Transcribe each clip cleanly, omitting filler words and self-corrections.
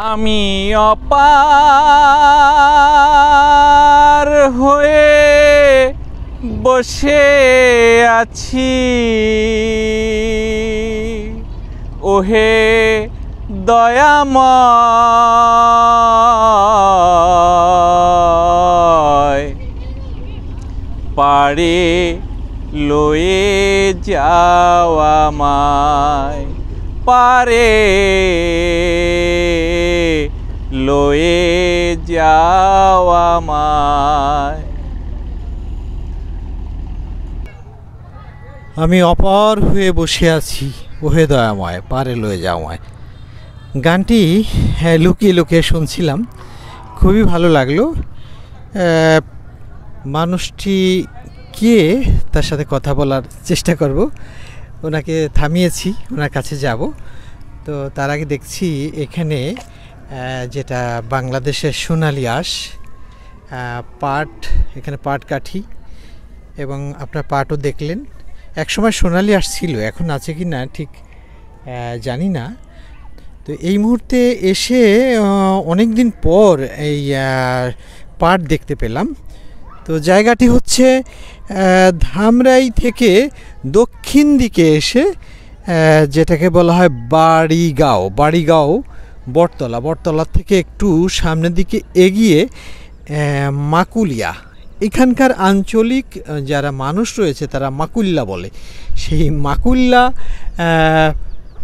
আমি অপার হয়ে বসে আছি, ওহে দয়াময়, পারে লয়ে যাও আমায়, পারে লয়ে যাও আমায়। আমি অপার হয়ে বসে আছি, ওহে দয়াময়, পারে লয়ে যাও আমায়। গানটি লুকিয়ে লুকিয়ে শুনছিলাম, খুবই ভালো লাগলো। মানুষটি কে তার সাথে কথা বলার চেষ্টা করব, ওনাকে থামিয়েছি, ওনার কাছে যাব। তো তার আগে দেখছি এখানে যেটা বাংলাদেশের সোনালী আঁশ পাট, এখানে পাট কাঠি এবং আপনার পাটও দেখলেন। একসময় সোনালী আঁশ ছিল, এখন আছে কি না ঠিক জানি না। তো এই মুহূর্তে এসে অনেক দিন পর এই পাট দেখতে পেলাম। তো জায়গাটি হচ্ছে ধামরাই থেকে দক্ষিণ দিকে এসে যেটাকে বলা হয় বাড়িগাঁও বটতলা থেকে একটু সামনের দিকে এগিয়ে মাকুলিয়া, এখানকার আঞ্চলিক যারা মানুষ রয়েছে তারা মাকুল্লা বলে। সেই মাকুল্লা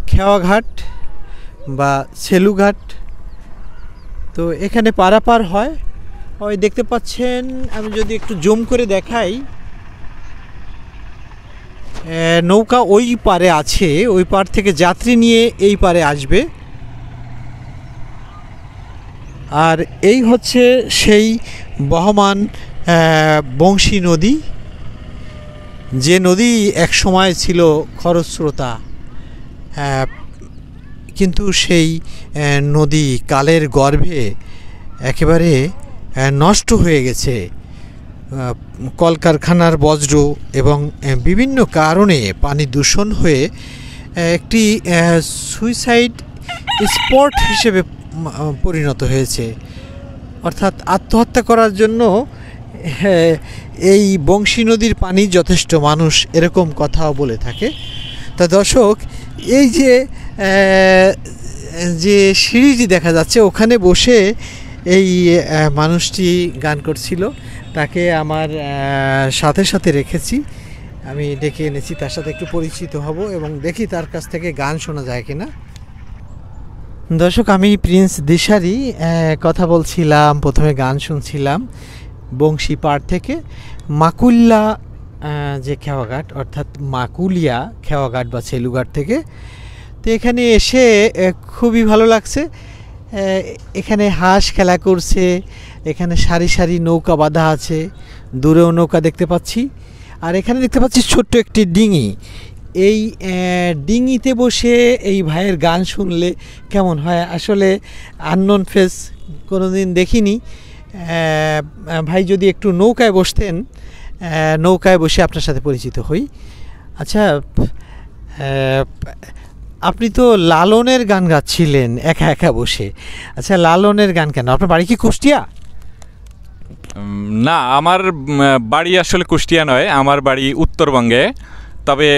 খেওয়াঘাট বা সেলুঘাট, তো এখানে পারাপার হয়। ওই দেখতে পাচ্ছেন, আমি যদি একটু জুম করে দেখাই, নৌকা ওই পারে আছে, ওই পার থেকে যাত্রী নিয়ে এই পারে আসবে। আর এই হচ্ছে সেই বহমান বংশী নদী, যে নদী এক সময় ছিল খরস্রোতা, কিন্তু সেই নদী কালের গর্ভে একেবারে নষ্ট হয়ে গেছে। কলকারখানার বজ্র এবং বিভিন্ন কারণে পানি দূষণ হয়ে একটি সুইসাইড স্পট হিসেবে পরিণত হয়েছে। অর্থাৎ আত্মহত্যা করার জন্য এই বংশী নদীর পানি যথেষ্ট, মানুষ এরকম কথাও বলে থাকে। তা দর্শক, এই যে সিঁড়িটি দেখা যাচ্ছে, ওখানে বসে এই মানুষটি গান করছিল, তাকে আমার সাথে রেখেছি, আমি ডেকে এনেছি, তার সাথে একটু পরিচিত হব এবং দেখি তার কাছ থেকে গান শোনা যায় কিনা। দর্শক, আমি প্রিন্স দিশারি কথা বলছিলাম, প্রথমে গান শুনছিলাম বংশী পাড় থেকে মাকুল্লা যে খেওয়াঘাট, অর্থাৎ মাকুলিয়া খেওয়াঘাট বা সেলুঘাট থেকে। তো এখানে এসে খুবই ভালো লাগছে। এখানে হাঁস খেলা করছে, এখানে সারি সারি নৌকা বাঁধা আছে, দূরেও নৌকা দেখতে পাচ্ছি। আর এখানে দেখতে পাচ্ছি ছোট্ট একটি ডিঙি। এই ডিঙিতে বসে এই ভাইয়ের গান শুনলে কেমন হয়? আসলে আননোন ফেস, কোনো দিন দেখিনি। ভাই যদি একটু নৌকায় বসতেন, নৌকায় বসে আপনার সাথে পরিচিত হই। আচ্ছা, আপনি তো লালনের গান গাচ্ছিলেন একা একা বসে। আচ্ছা, লালনের গান কেন? আপনার বাড়ি কি কুষ্টিয়া? না, আমার বাড়ি আসলে কুষ্টিয়া নয়, আমার বাড়ি উত্তরবঙ্গে। তবে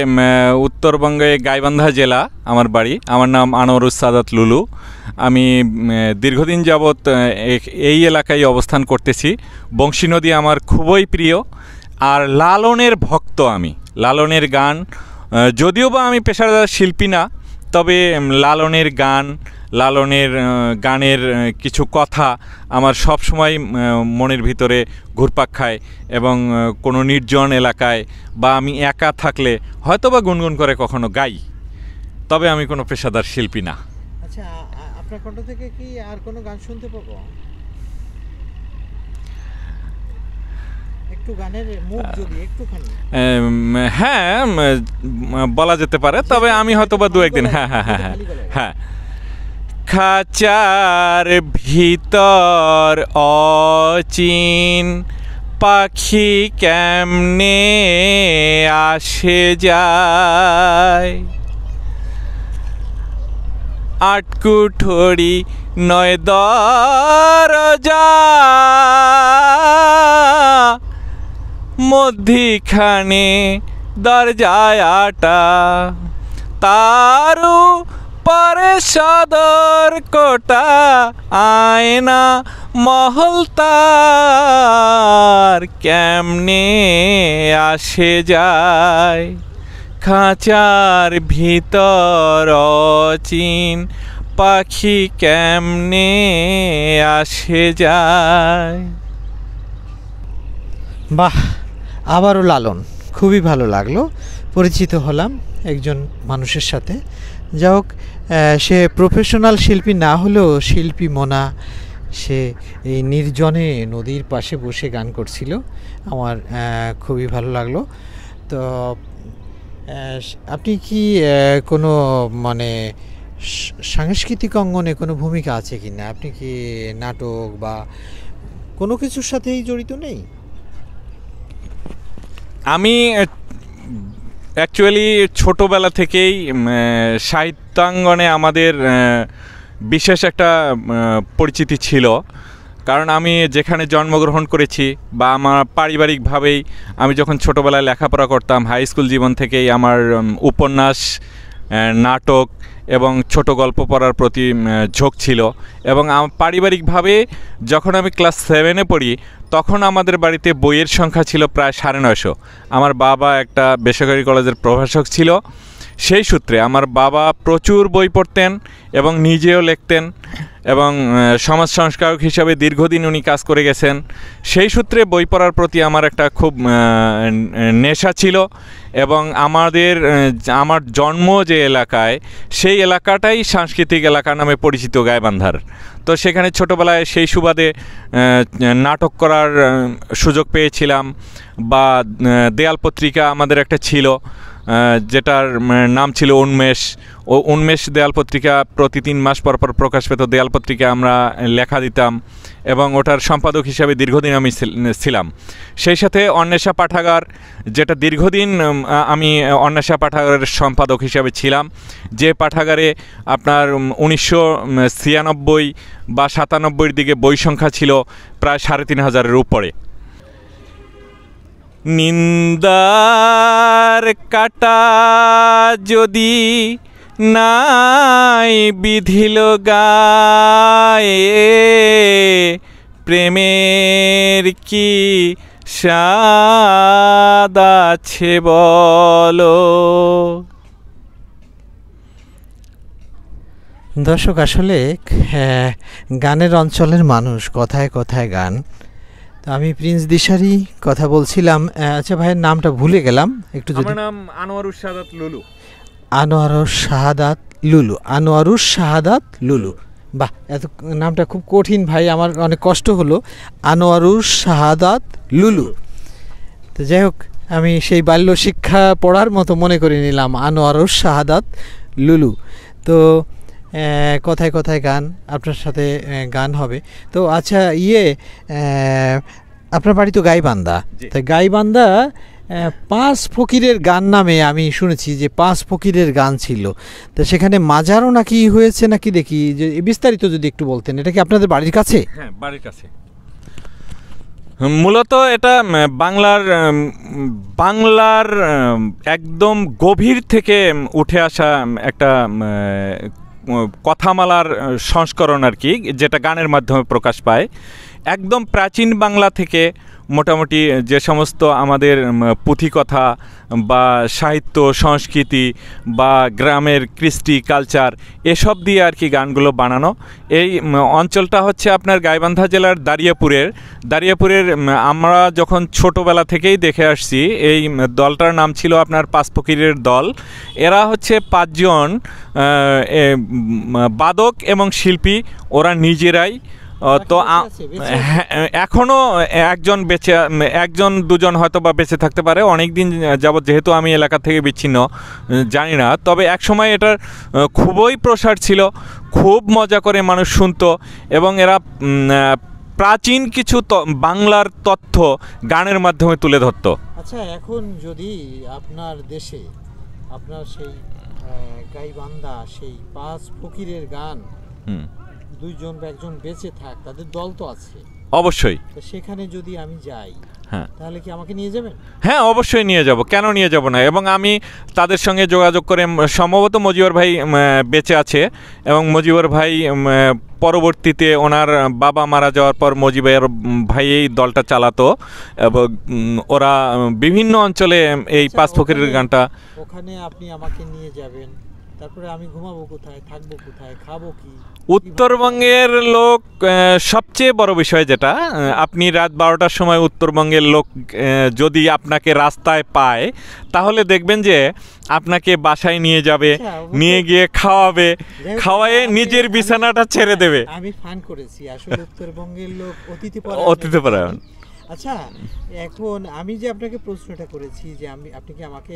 উত্তরবঙ্গে গাইবান্ধা জেলা আমার বাড়ি। আমার নাম আনোয়ারুস সাদাত লুলু। আমি দীর্ঘদিন যাবৎ এই এলাকায় অবস্থান করতেছি। বংশী নদী আমার খুবই প্রিয়, আর লালনের ভক্ত আমি। লালনের গান, যদিও বা আমি পেশাদার শিল্পী না, তবে লালনের গানের কিছু কথা আমার সব সময় মনের ভিতরে ঘুরপাক খায়, এবং কোনো নির্জন এলাকায় বা আমি একা থাকলে হয়তো বা গুনগুন করে কখনো গাই। তবে আমি কোনো পেশাদার শিল্পী না। আচ্ছা, আপনার কণ্ঠ থেকে কি আর কোনো গান শুনতে পাবো? একটু গানের মুখ যদি একটুখানি। হ্যাঁ, বলা যেতে পারে, তবে আমি হয়তো বা দু একদিন। হ্যাঁ, খাঁচার ভিতর অচিন পাখি কেমনে আসে যায়, আটকুঠরি নয় দরজা, মধ্যিখানে দরজায় আটা, তারু পরে সদর কোটা, আয়না মহল তার, কেমনে আসে যায় খাঁচার ভিতর অচিন পাখি, কেমনে আসে যায়। বাহ, আবারও লালন, খুবই ভালো লাগলো, পরিচিত হলাম একজন মানুষের সাথে। যা হোক, সে প্রফেশনাল শিল্পী না হলেও শিল্পী মনা, সে এই নির্জনে নদীর পাশে বসে গান করছিল, আমার খুবই ভালো লাগলো। তো আপনি কি কোনো মানে সাংস্কৃতিক অঙ্গনে কোনো ভূমিকা আছে কি না? আপনি কি নাটক বা কোনো কিছুর সাথেই জড়িত নেই? আমি অ্যাকচুয়ালি ছোটোবেলা থেকেই সাহিত্যাঙ্গনে আমাদের বিশেষ একটা পরিচিতি ছিল, কারণ আমি যেখানে জন্মগ্রহণ করেছি বা আমার পারিবারিকভাবেই আমি যখন ছোটোবেলায় লেখাপড়া করতাম, হাই স্কুল জীবন থেকেই আমার উপন্যাস, নাটক এবং ছোট গল্প পড়ার প্রতি ঝোঁক ছিল। এবং পারিবারিকভাবে যখন আমি ক্লাস 7-এ পড়ি, তখন আমাদের বাড়িতে বইয়ের সংখ্যা ছিল প্রায় 950। আমার বাবা একটা বেসরকারি কলেজের প্রভাষক ছিল, সেই সূত্রে আমার বাবা প্রচুর বই পড়তেন এবং নিজেও লিখতেন, এবং সমাজ সংস্কারক হিসাবে দীর্ঘদিন উনি কাজ করে গেছেন। সেই সূত্রে বই পড়ার প্রতি আমার একটা খুব নেশা ছিল। এবং আমার জন্ম যে এলাকায়, সেই এলাকাটাই সাংস্কৃতিক এলাকা নামে পরিচিত, গাইবান্ধার। তো সেখানে ছোটোবেলায় সেই সুবাদে নাটক করার সুযোগ পেয়েছিলাম, বা দেয়াল পত্রিকা আমাদের একটা ছিল, যেটার নাম ছিল উন্মেষ। ও উন্মেষ দেয়াল পত্রিকা প্রতি 3 মাস পর পর প্রকাশ পেত। দেয়াল পত্রিকা আমরা লেখা দিতাম এবং ওটার সম্পাদক হিসাবে দীর্ঘদিন আমি ছিলাম। সেই সাথে অন্বেষা পাঠাগার, যেটা দীর্ঘদিন আমি অন্বেষা পাঠাগারের সম্পাদক হিসাবে ছিলাম, যে পাঠাগারে আপনার 1996 বা 97-র দিকে বই সংখ্যা ছিল প্রায় 3500-এর উপরে। নিন্দার কাটা যদি নাই বিধিল গায়ে, প্রেমের কি স্বাদ আছে বলো। দর্শক, আসলে গানের অঞ্চলের মানুষ, কথায় কথায় গান। তো আমি প্রিন্স দিশারি কথা বলছিলাম। আচ্ছা, ভাইয়ের নামটা ভুলে গেলাম একটু। আমার নাম আনোয়ারুস সাদাত লুলু। আনোয়ারুস শাহাদাত লুলু। আনোয়ারুস শাহাদাত লুলু, বাহ, এত নামটা খুব কঠিন ভাই, আমার অনেক কষ্ট হলো। আনোয়ারুস শাহাদাত লুলু। তো যাই হোক, আমি সেই বাল্য শিক্ষা পড়ার মতো মনে করে নিলাম, আনোয়ারুস শাহাদাত লুলু। তো কথায় কথায় গান, আপনার সাথে গান হবে। তো আচ্ছা, আপনার বাড়ি তো গাইবান্ধা। তো গাইবান্ধা 5 ফকিরের গান নামে আমি শুনেছি যে 5 ফকিরের গান ছিল। তো সেখানে মাজারও নাকি হয়েছে নাকি, দেখি যে বিস্তারিত যদি একটু বলতেন। এটা কি আপনাদের বাড়ির কাছে? হ্যাঁ, বাড়ির কাছে। মূলত এটা বাংলার একদম গভীর থেকে উঠে আসা একটা কথামালার সংস্করণ আর কি, যেটা গানের মাধ্যমে প্রকাশ পায়। একদম প্রাচীন বাংলা থেকে মোটামুটি যে সমস্ত আমাদের পুঁথিকথা বা সাহিত্য, সংস্কৃতি বা গ্রামের কৃষ্টি কালচার, এসব দিয়ে আর কি গানগুলো বানানো। এই অঞ্চলটা হচ্ছে আপনার গাইবান্ধা জেলার দারিয়াপুরের আমরা যখন ছোটোবেলা থেকেই দেখে আসছি, এই দলটার নাম ছিল আপনার 5 ফকিরের দল। এরা হচ্ছে 5 জন বাদক এবং শিল্পী, ওরা নিজেরাই। তো এখনও একজন দুজন হয়তো বা বেঁচে থাকতে পারে, অনেক দিন যাবৎ, যেহেতু আমি এলাকা থেকে বিচ্ছিন্ন, জানি না। তবে একসময় এটার খুবই প্রসার ছিল, খুব মজা করে মানুষ শুনতো, এবং এরা প্রাচীন কিছু বাংলার তথ্য গানের মাধ্যমে তুলে ধরতো। আচ্ছা, এখন যদি আপনার দেশে, আপনার সেই গাইবান্ধা সেই 5 ফকিরের গান, হুম, দুইজন বা একজন বেঁচে থাক, তাদের দল তো আছে, অবশ্যই। তো সেখানে যদি আমি যাই হ্যাঁ তাহলে কি আমাকে নিয়ে যাবেন? হ্যাঁ, অবশ্যই নিয়ে যাব, কেন নিয়ে যাব না। এবং আমি তাদের সঙ্গে যোগাযোগ করে, সম্ভবত মজিবর ভাই বেঁচে আছে, এবং মজিবর ভাই পরবর্তীতে ওনার বাবা মারা যাওয়ার পর মজিবর ভাই এই দলটা চালাতো, এবং ওরা বিভিন্ন অঞ্চলে এই আচ্ছা, 5 ফকিরের গানটা। ওখানে আপনি আমাকে নিয়ে যাবেন, তারপরে আমি ঘুমাবো কোথায়, থাকবো কোথায়, খাবো কি? উত্তরবঙ্গের লোক, সবচেয়ে বড় বিষয় যেটা, আপনি রাত 12টার সময় উত্তরবঙ্গের লোক যদি আপনাকে রাস্তায় পায়, তাহলে দেখবেন যে আপনাকে বাসায় নিয়ে যাবে, নিয়ে গিয়ে খাওয়াবে, খাওয়ায়ে নিজের বিছানাটা ছেড়ে দেবে। আমি ফান করেছি, আসলে উত্তরবঙ্গের লোক অতিথিপরায়ণ। আচ্ছা, এখন আমি যে আপনাকে প্রশ্নটা করেছি যে আপনি কি আমাকে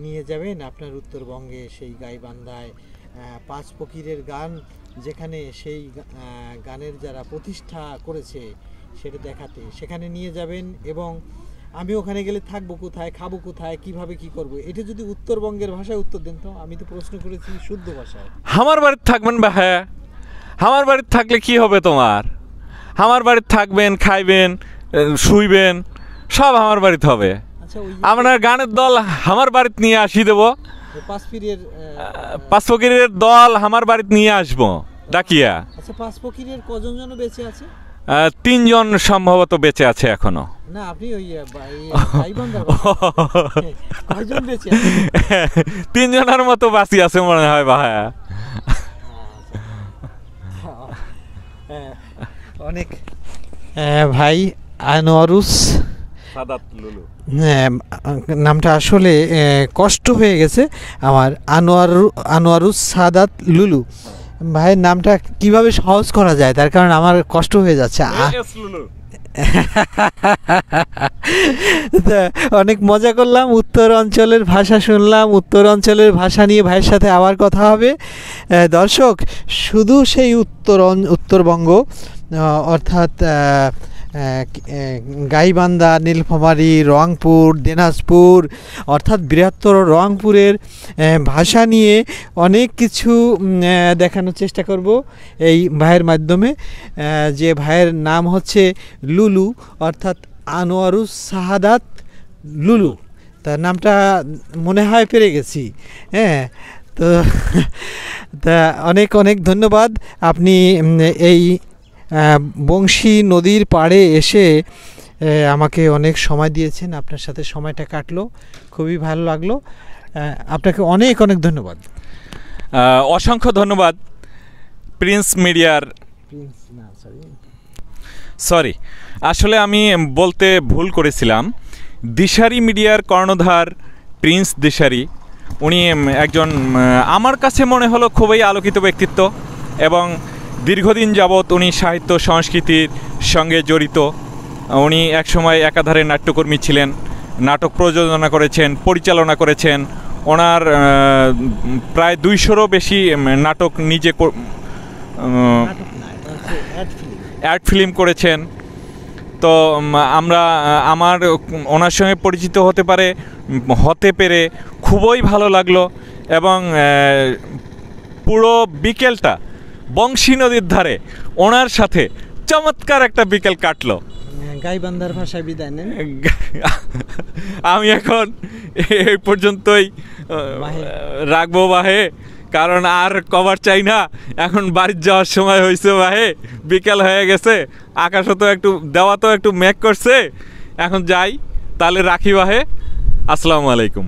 নিয়ে যাবেন আপনার উত্তরবঙ্গে সেই গাইবান্ধায় 5 ফকিরের গান, যেখানে সেই গানের যারা প্রতিষ্ঠা করেছে সেটা দেখাতে, সেখানে নিয়ে যাবেন, এবং আমি ওখানে গেলে থাকবো কোথায়, খাবো কোথায়, কিভাবে কি করব, এটা যদি উত্তরবঙ্গের ভাষায় উত্তর দেন তো। আমি তো প্রশ্ন করেছি শুদ্ধ ভাষায়। আমার বাড়িতে থাকবেন বা? হ্যাঁ, আমার বাড়িতে থাকলে কি হবে তোমার? আমার বাড়িতে থাকবেন, খাইবেন, শুইবেন, সব আমার বাড়িতে হবে। আচ্ছা, আপনার গানের দল আমার বাড়িতে নিয়ে আসি দেবো, 5 ফকিরের দল আমার বাড়িতে নিয়ে আসবো ডাকিয়া। আচ্ছা, 5 ফকিরের কজন জন বেঁচে আছে? 3 জন সম্ভবত বেঁচে আছে এখনো। না, আপনি ওই গাইবান্ধার কয়জন বেঁচে আছে? 3 জনের মতো বাঁচি আছে মনে হয় ভাই। অনেক ভাই আনোয়ারুস সাদাত লুলু, নামটা আসলে কষ্ট হয়ে গেছে আমার, আনোয়ারুস সাদাত লুলু। ভাইয়ের নামটা কিভাবে সহজ করা যায়, তার কারণ আমার কষ্ট হয়ে যাচ্ছে। অনেক মজা করলাম, উত্তর অঞ্চলের ভাষা শুনলাম, উত্তর অঞ্চলের ভাষা নিয়ে ভাইয়ের সাথে আবার কথা হবে। দর্শক, শুধু সেই উত্তরবঙ্গ, অর্থাৎ গাইবান্ধা, নীলফামারী, রংপুর, দিনাজপুর, অর্থাৎ বৃহত্তর রংপুরের ভাষা নিয়ে অনেক কিছু দেখানোর চেষ্টা করব এই ভাইয়ের মাধ্যমে। যে ভাইয়ের নাম হচ্ছে লুলু, অর্থাৎ আনোয়ারুস সাদাত লুলু। তার নামটা মনে হয় পেরে গেছি। হ্যাঁ, তো তা অনেক অনেক ধন্যবাদ। আপনি এই বংশী নদীর পাড়ে এসে আমাকে অনেক সময় দিয়েছেন, আপনার সাথে সময়টা কাটলো, খুবই ভালো লাগলো। আপনাকে অনেক অনেক ধন্যবাদ। অসংখ্য ধন্যবাদ প্রিন্স মিডিয়ার। সরি, আসলে আমি বলতে ভুল করেছিলাম। দিশারি মিডিয়ার কর্ণধার প্রিন্স দিশারি, উনি একজন আমার কাছে মনে হলো খুবই আলোকিত ব্যক্তিত্ব, এবং দীর্ঘদিন যাবৎ উনি সাহিত্য সংস্কৃতির সঙ্গে জড়িত। উনি একসময় একাধারে নাট্যকর্মী ছিলেন, নাটক প্রযোজনা করেছেন, পরিচালনা করেছেন। ওনার প্রায় 200-রও বেশি নাটক নিজে অ্যাড ফিল্ম করেছেন। তো আমার ওনার সঙ্গে পরিচিত হতে পেরে খুবই ভালো লাগলো, এবং পুরো বিকেলটা বংশী নদীর ধারে ওনার সাথে চমৎকার একটা বিকেল কাটলো। গাইবান্ধার ভাষায় বিদায় নেন। আমি এখন এই পর্যন্তই রাখবো বাহে, কারণ আর কভার চাই না। এখন বাড়ির যাওয়ার সময় হয়েছে বাহে, বিকেল হয়ে গেছে, আকাশও তো একটু মেঘ করছে। এখন যাই, তাহলে রাখি বাহে। আসসালামু আলাইকুম।